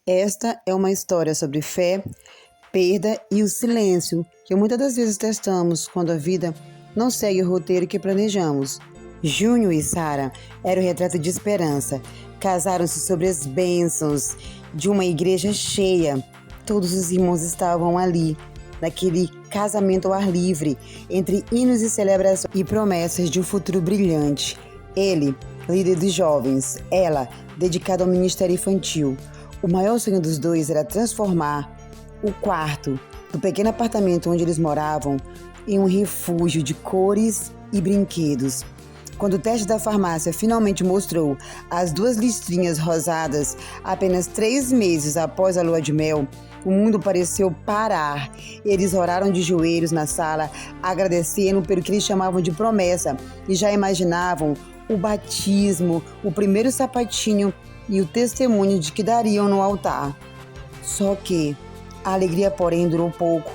Esta é uma história sobre fé, perda e o silêncio que muitas das vezes testamos quando a vida não segue o roteiro que planejamos. Júnior e Sara eram o retrato de esperança. Casaram-se sobre as bênçãos de uma igreja cheia. Todos os irmãos estavam ali, naquele casamento ao ar livre, entre hinos e celebrações e promessas de um futuro brilhante. Ele, líder dos jovens, ela, dedicada ao ministério infantil. O maior sonho dos dois era transformar o quarto do pequeno apartamento onde eles moravam em um refúgio de cores e brinquedos. Quando o teste da farmácia finalmente mostrou as 2 listrinhas rosadas, apenas 3 meses após a lua de mel, o mundo pareceu parar. Eles oraram de joelhos na sala, agradecendo pelo que eles chamavam de promessa, e já imaginavam o batismo, o primeiro sapatinho e o testemunho de que dariam no altar. Só que a alegria, porém, durou pouco.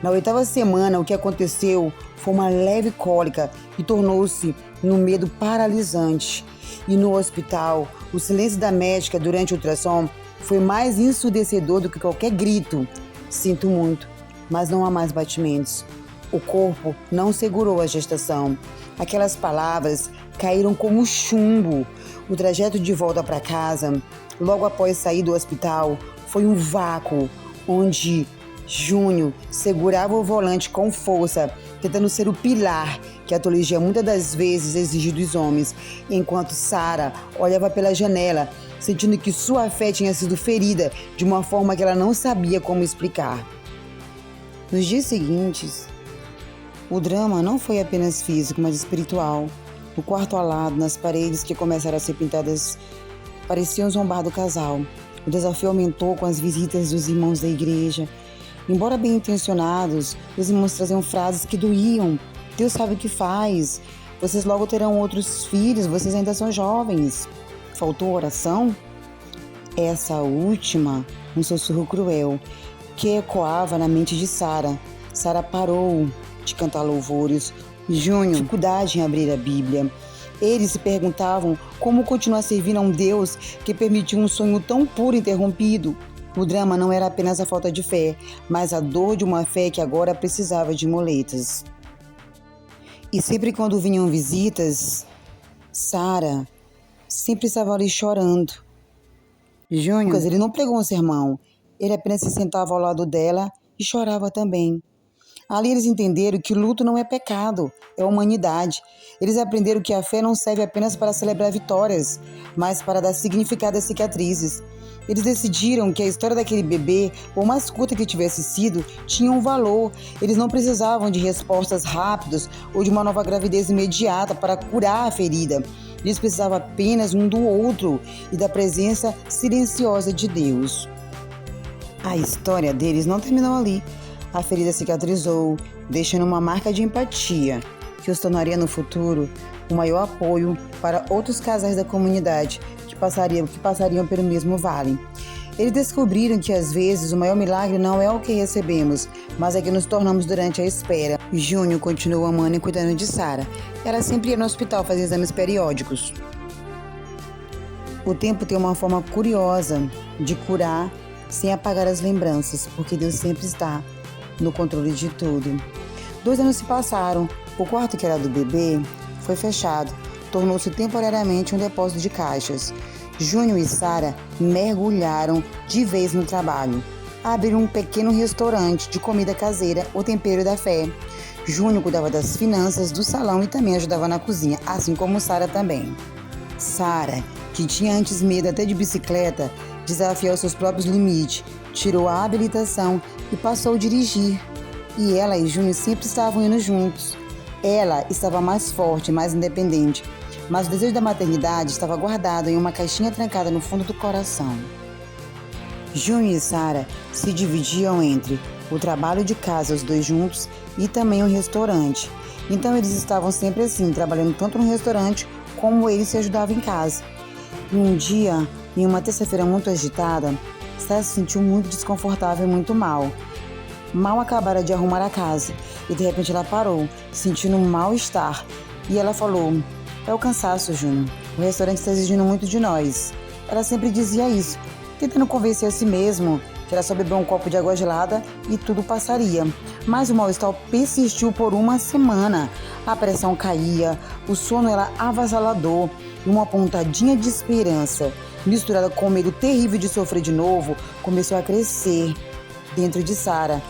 Na 8ª semana, o que aconteceu foi uma leve cólica e tornou-se num medo paralisante. E no hospital, o silêncio da médica durante o ultrassom foi mais ensurdecedor do que qualquer grito. Sinto muito, mas não há mais batimentos. O corpo não segurou a gestação. Aquelas palavras caíram como chumbo. O trajeto de volta para casa, logo após sair do hospital, foi um vácuo, onde Júnior segurava o volante com força, tentando ser o pilar que a teologia muitas das vezes exige dos homens, enquanto Sara olhava pela janela, sentindo que sua fé tinha sido ferida de uma forma que ela não sabia como explicar. Nos dias seguintes, o drama não foi apenas físico, mas espiritual. No quarto ao lado, nas paredes que começaram a ser pintadas, pareciam zombar do casal. O desafio aumentou com as visitas dos irmãos da igreja. Embora bem intencionados, os irmãos traziam frases que doíam. Deus sabe o que faz. Vocês logo terão outros filhos, vocês ainda são jovens. Faltou oração? Essa última, um sussurro cruel, que ecoava na mente de Sara. Sara parou de cantar louvores. Júnior, dificuldade em abrir a Bíblia. Eles se perguntavam como continuar servindo a um Deus que permitiu um sonho tão puro interrompido. O drama não era apenas a falta de fé, mas a dor de uma fé que agora precisava de muletas. E sempre quando vinham visitas, Sara sempre estava ali chorando. Júnior, ele não pregou um sermão, ele apenas se sentava ao lado dela e chorava também. Ali eles entenderam que o luto não é pecado, é humanidade. Eles aprenderam que a fé não serve apenas para celebrar vitórias, mas para dar significado às cicatrizes. Eles decidiram que a história daquele bebê, por mais curta que tivesse sido, tinha um valor. Eles não precisavam de respostas rápidas ou de uma nova gravidez imediata para curar a ferida. Eles precisavam apenas um do outro e da presença silenciosa de Deus. A história deles não terminou ali. A ferida cicatrizou, deixando uma marca de empatia, que os tornaria no futuro o maior apoio para outros casais da comunidade que passariam pelo mesmo vale. Eles descobriram que às vezes o maior milagre não é o que recebemos, mas é que nos tornamos durante a espera. Júnior continuou amando e cuidando de Sara. Ela sempre ia no hospital fazer exames periódicos. O tempo tem uma forma curiosa de curar sem apagar as lembranças, porque Deus sempre está no controle de tudo. 2 anos se passaram. O quarto, que era do bebê, foi fechado. Tornou-se temporariamente um depósito de caixas. Júnior e Sara mergulharam de vez no trabalho. Abriram um pequeno restaurante de comida caseira, o Tempero da Fé. Júnior cuidava das finanças do salão e também ajudava na cozinha, assim como Sara também. Sara, que tinha antes medo até de bicicleta, desafiou seus próprios limites, tirou a habilitação e passou a dirigir. E ela e Júnior sempre estavam indo juntos. Ela estava mais forte, mais independente, mas o desejo da maternidade estava guardado em uma caixinha trancada no fundo do coração. Júnior e Sara se dividiam entre o trabalho de casa, os dois juntos, e também o restaurante. Então eles estavam sempre assim, trabalhando tanto no restaurante como ele se ajudava em casa. E um dia, em uma terça-feira muito agitada, Sara se sentiu muito desconfortável e muito mal. Mal acabara de arrumar a casa e de repente ela parou, sentindo um mal-estar. E ela falou: "É o cansaço, Júnior. O restaurante está exigindo muito de nós." Ela sempre dizia isso, tentando convencer a si mesmo que era só beber um copo de água gelada e tudo passaria. Mas o mal-estar persistiu por uma semana. A pressão caía, o sono era avassalador e uma pontadinha de esperança, misturada com o medo terrível de sofrer de novo, começou a crescer dentro de Sarah.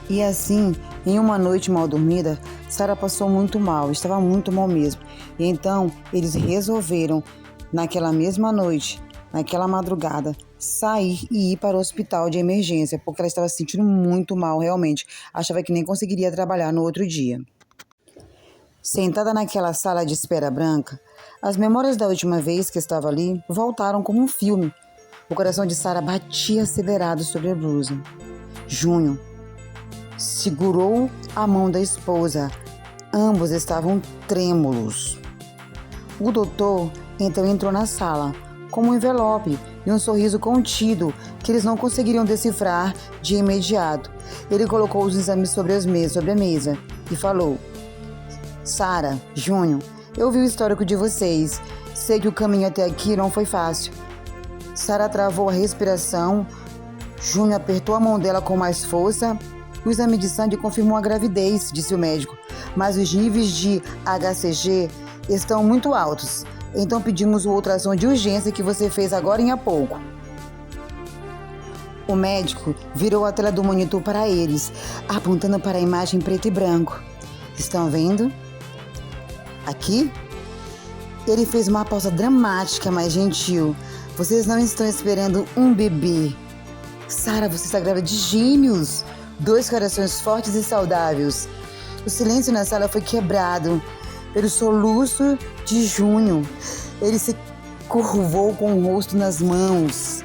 E assim, em uma noite mal dormida, Sarah passou muito mal, estava muito mal mesmo. E então, eles resolveram, naquela mesma noite, naquela madrugada, sair e ir para o hospital de emergência, porque ela estava se sentindo muito mal, realmente. Achava que nem conseguiria trabalhar no outro dia. Sentada naquela sala de espera branca, as memórias da última vez que estava ali voltaram como um filme. O coração de Sarah batia acelerado sobre a blusa. Junho segurou a mão da esposa. Ambos estavam trêmulos. O doutor então entrou na sala com um envelope e um sorriso contido que eles não conseguiriam decifrar de imediato. Ele colocou os exames sobre a mesa e falou: Sarah, Júnior, eu vi o histórico de vocês. Sei que o caminho até aqui não foi fácil. Sarah travou a respiração. Júnior apertou a mão dela com mais força. O exame de sangue confirmou a gravidez, disse o médico, mas os níveis de HCG estão muito altos. Então pedimos o ultrassom de urgência que você fez agora há pouco. O médico virou a tela do monitor para eles, apontando para a imagem preto e branco. Estão vendo? Aqui? Ele fez uma pausa dramática, mas gentil. Vocês não estão esperando um bebê. Sarah, você está grávida de gêmeos. 2 corações fortes e saudáveis. O silêncio na sala foi quebrado pelo soluço de Júnior. Ele se curvou com o rosto nas mãos,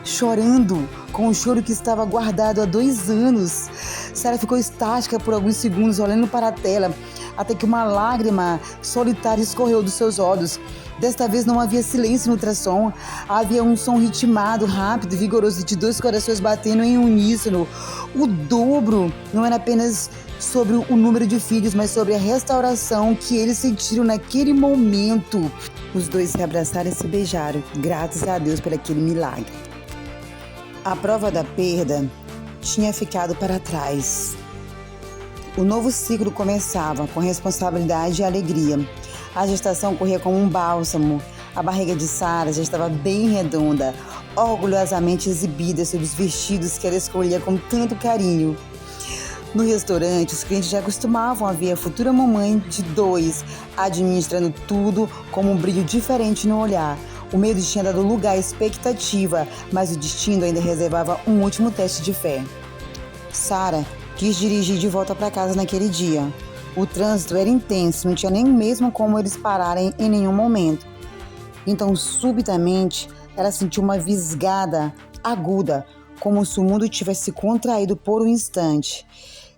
chorando com o choro que estava guardado há 2 anos. Sarah ficou estática por alguns segundos, olhando para a tela, até que uma lágrima solitária escorreu dos seus olhos. Desta vez não havia silêncio no ultrassom, havia um som ritmado, rápido e vigoroso de 2 corações batendo em uníssono. O dobro não era apenas sobre o número de filhos, mas sobre a restauração que eles sentiram naquele momento. Os 2 se abraçaram e se beijaram, graças a Deus por aquele milagre. A prova da perda tinha ficado para trás. O novo ciclo começava com responsabilidade e alegria. A gestação corria como um bálsamo. A barriga de Sarah já estava bem redonda, orgulhosamente exibida sob os vestidos que ela escolhia com tanto carinho. No restaurante, os clientes já costumavam a ver a futura mamãe de 2, administrando tudo com um brilho diferente no olhar. O medo tinha dado lugar à expectativa, mas o destino ainda reservava um último teste de fé. Sarah quis dirigir de volta para casa naquele dia. O trânsito era intenso, não tinha nem mesmo como eles pararem em nenhum momento. Então, subitamente, ela sentiu uma visgada aguda, como se o mundo tivesse contraído por um instante.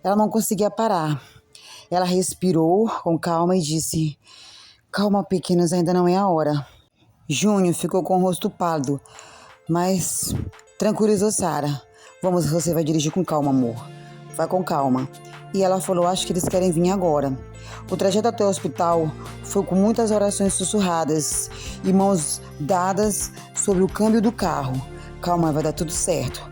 Ela não conseguia parar. Ela respirou com calma e disse: Calma, pequenos, ainda não é a hora. Júnior ficou com o rosto pálido, mas tranquilizou Sarah. Vamos, você vai dirigir com calma, amor. Vai com calma. E ela falou: acho que eles querem vir agora. O trajeto até o hospital foi com muitas orações sussurradas e mãos dadas sobre o câmbio do carro. Calma, vai dar tudo certo.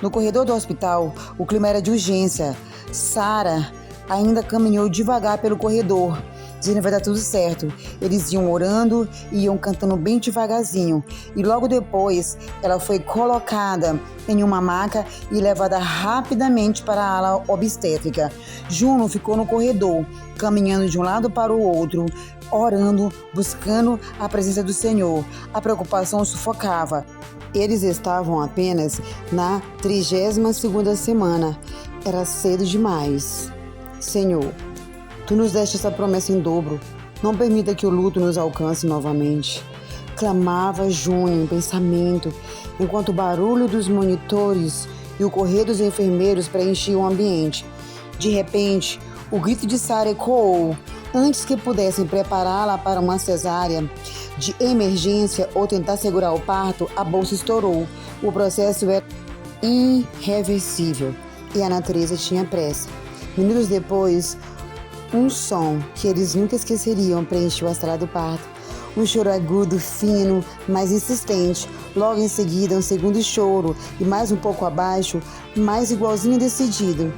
No corredor do hospital, o clima era de urgência. Sarah ainda caminhou devagar pelo corredor, dizendo: vai dar tudo certo. Eles iam orando e iam cantando bem devagarzinho. E logo depois, ela foi colocada em uma maca e levada rapidamente para a ala obstétrica. Juno ficou no corredor, caminhando de um lado para o outro, orando, buscando a presença do Senhor. A preocupação o sufocava. Eles estavam apenas na 32ª semana. Era cedo demais. Senhor, Tu nos deste essa promessa em dobro. Não permita que o luto nos alcance novamente. Clamava Júnior em pensamento, enquanto o barulho dos monitores e o correr dos enfermeiros preenchiam o ambiente. De repente, o grito de Sarah ecoou. Antes que pudessem prepará-la para uma cesárea de emergência ou tentar segurar o parto, a bolsa estourou. O processo era irreversível e a natureza tinha pressa. Minutos depois, um som que eles nunca esqueceriam preencheu a sala do parto. Um choro agudo, fino, mas insistente, Logo em seguida, um segundo choro e mais um pouco abaixo, mais igualzinho decidido.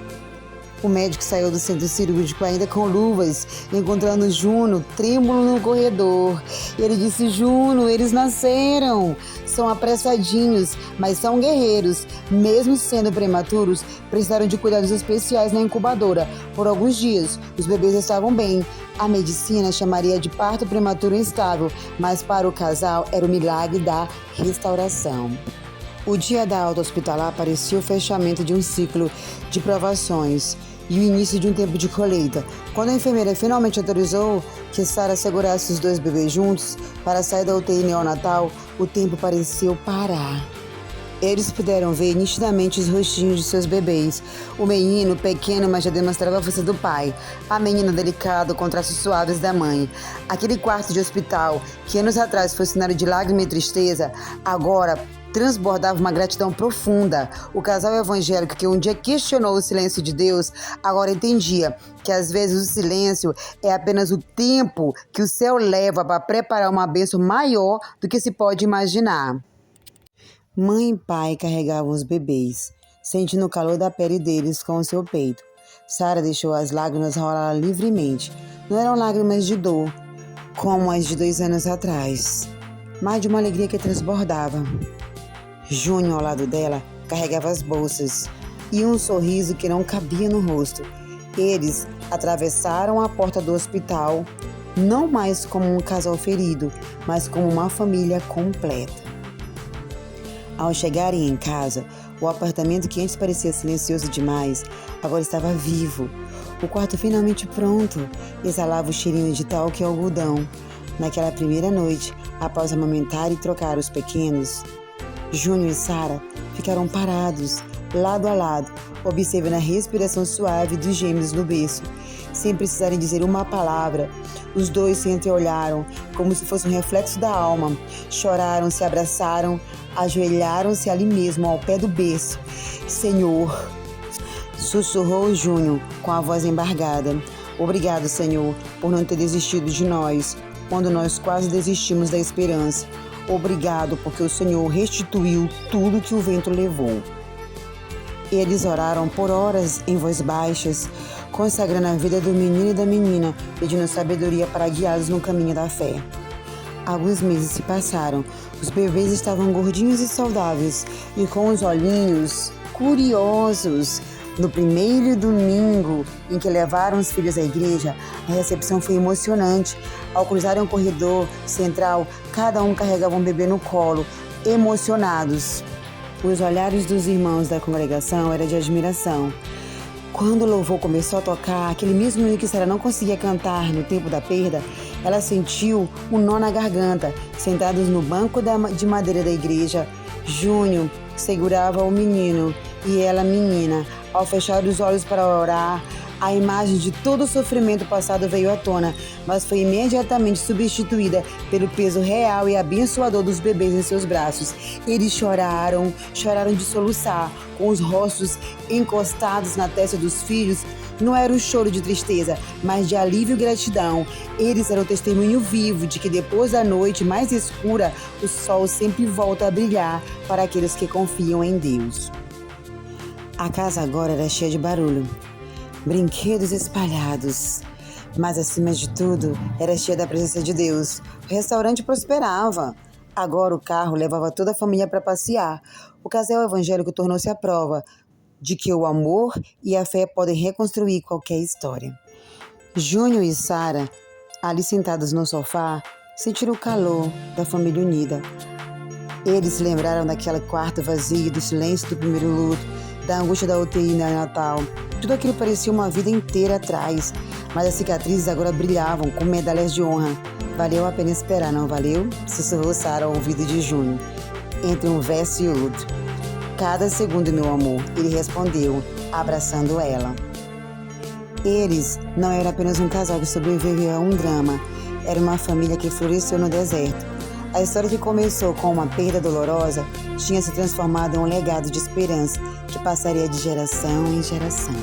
O médico saiu do centro cirúrgico ainda com luvas, encontrando Juno trêmulo no corredor. Ele disse: Juno, eles nasceram. São apressadinhos, mas são guerreiros. Mesmo sendo prematuros, precisaram de cuidados especiais na incubadora. Por alguns dias, os bebês estavam bem. A medicina chamaria de parto prematuro instável, mas para o casal era o milagre da restauração. O dia da alta hospitalar parecia o fechamento de um ciclo de provações e o início de um tempo de colheita. Quando a enfermeira finalmente autorizou que Sarah segurasse os dois bebês juntos para sair da UTI neonatal, o tempo pareceu parar. Eles puderam ver nitidamente os rostinhos de seus bebês. O menino, pequeno, mas já demonstrava a força do pai. A menina, delicada, com traços suaves da mãe. Aquele quarto de hospital, que anos atrás foi cenário de lágrima e tristeza, agora transbordava uma gratidão profunda. O casal evangélico que um dia questionou o silêncio de Deus, agora entendia que às vezes o silêncio é apenas o tempo que o céu leva para preparar uma bênção maior do que se pode imaginar. Mãe e pai carregavam os bebês, sentindo o calor da pele deles com o seu peito. Sarah deixou as lágrimas rolar livremente. Não eram lágrimas de dor, como as de 2 anos atrás, mas de uma alegria que transbordava. Júnior, ao lado dela, carregava as bolsas e um sorriso que não cabia no rosto. Eles atravessaram a porta do hospital, não mais como um casal ferido, mas como uma família completa. Ao chegarem em casa, o apartamento que antes parecia silencioso demais, agora estava vivo. O quarto finalmente pronto, exalava o cheirinho de talco e algodão. Naquela primeira noite, após amamentar e trocar os pequenos, Júnior e Sarah ficaram parados, lado a lado, observando a respiração suave dos gêmeos no berço. Sem precisarem dizer uma palavra, os dois se entreolharam, como se fosse um reflexo da alma. Choraram, se abraçaram, ajoelharam-se ali mesmo, ao pé do berço. Senhor, sussurrou Júnior com a voz embargada. Obrigado, Senhor, por não ter desistido de nós, quando nós quase desistimos da esperança. Obrigado, porque o Senhor restituiu tudo que o vento levou. Eles oraram por horas em voz baixas, consagrando a vida do menino e da menina, pedindo sabedoria para guiá-los no caminho da fé. Alguns meses se passaram. Os bebês estavam gordinhos e saudáveis e com os olhinhos curiosos. No primeiro domingo em que levaram os filhos à igreja, a recepção foi emocionante. Ao cruzarem o corredor central, cada um carregava um bebê no colo, emocionados. Os olhares dos irmãos da congregação eram de admiração. Quando o louvor começou a tocar, aquele mesmo hino que Sarah não conseguia cantar no tempo da perda, ela sentiu um nó na garganta. Sentados no banco de madeira da igreja, Júnior segurava o menino e ela a menina. Ao fechar os olhos para orar, a imagem de todo o sofrimento passado veio à tona, mas foi imediatamente substituída pelo peso real e abençoador dos bebês em seus braços. Eles choraram de soluçar, com os rostos encostados na testa dos filhos. Não era um choro de tristeza, mas de alívio e gratidão. Eles eram o testemunho vivo de que depois da noite mais escura, o sol sempre volta a brilhar para aqueles que confiam em Deus. A casa agora era cheia de barulho, brinquedos espalhados, mas acima de tudo era cheia da presença de Deus. O restaurante prosperava. Agora o carro levava toda a família para passear. O casal evangélico tornou-se a prova de que o amor e a fé podem reconstruir qualquer história. Júnior e Sarah, ali sentados no sofá, sentiram o calor da família unida. Eles se lembraram daquele quarto vazio, do silêncio do primeiro luto, da angústia da UTI neonatal. Tudo aquilo parecia uma vida inteira atrás, mas as cicatrizes agora brilhavam com medalhas de honra. Valeu a pena esperar, não valeu? Sussurrou Sarah ao ouvido de Júnior, entre um verso e outro. Cada segundo, meu amor, ele respondeu, abraçando ela. Eles não eram apenas um casal que sobreviveu a um drama, era uma família que floresceu no deserto. A história que começou com uma perda dolorosa tinha se transformado em um legado de esperança que passaria de geração em geração.